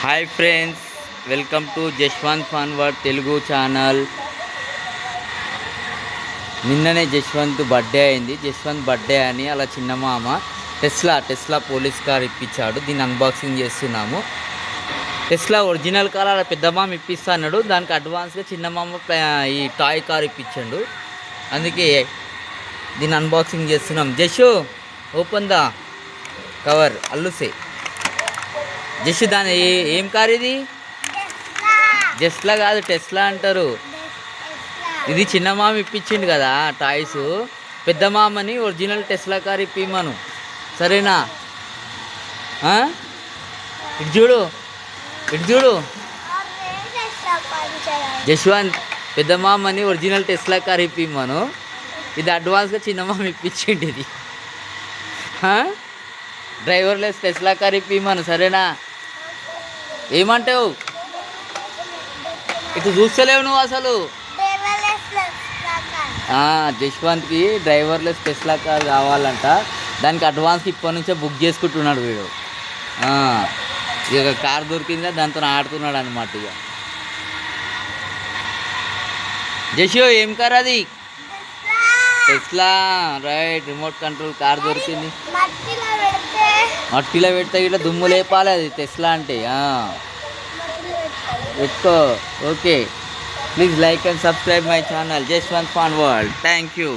Hi friends, welcome to Jashwanth fun world Telugu channel. నిన్ననే Jashwanth birthday అయింది. Jaswanth birthday అని అలా చిన్నమామ టెస్లా పోలీస్ కార్ ఇప్పించాడు. దీన్ని అన్బాక్సింగ్ చేస్తున్నాము. టెస్లా ఒరిజినల్ కార్ అలా పెద్దమామ ఇప్పిస్తా అన్నాడు. దానికి అడ్వాన్స్గా చిన్నమామ ఈ టాయ్ కార్ ఇప్పించాడు. అందుకే దీన్ని అన్బాక్సింగ్ చేస్తున్నాం. జషు ఓపెన్ ద కవర్ అల్లుసే. జస్ట్ దాని ఏం కార్ ఇది? జస్ట్లా కాదు, టెస్లా అంటారు. ఇది చిన్న మామ ఇప్పించిండు కదా టాయ్స్. పెద్ద మామని ఒరిజినల్ టెస్లా కార్ ఇప్పిమను, సరేనా? ఇటు చూడు, ఇటు చూడు. జశ్వంత్, పెద్ద మామని ఒరిజినల్ టెస్లా కార్ ఇప్పిమను. ఇది అడ్వాన్స్గా చిన్న మామ ఇప్పించిండు. ఇది డ్రైవర్లెస్ టెస్లా కార్ ఇప్పిమను, సరేనా? ఏమంటావు? ఇటు చూస్తలేవు నువ్వు అసలు. జశ్వంత్కి డ్రైవర్లెస్ టెస్లా కార్ కావాలంట. దానికి అడ్వాన్స్కి ఇప్పటి నుంచే బుక్ చేసుకుంటున్నాడు వీడు. ఇక కార్ దొరికిందా దాంతో ఆడుతున్నాడు అనమాట. ఇక జషు ఏం కార్ అది? Tesla, right. Remote control car దొరికింది. మట్టిలో పెడితే ఇట్లా దుమ్ము లేపాలి. అది టెస్లా అంటే పెట్టుకో. Okay, please like and subscribe my channel Jashwanth fun world. Thank you.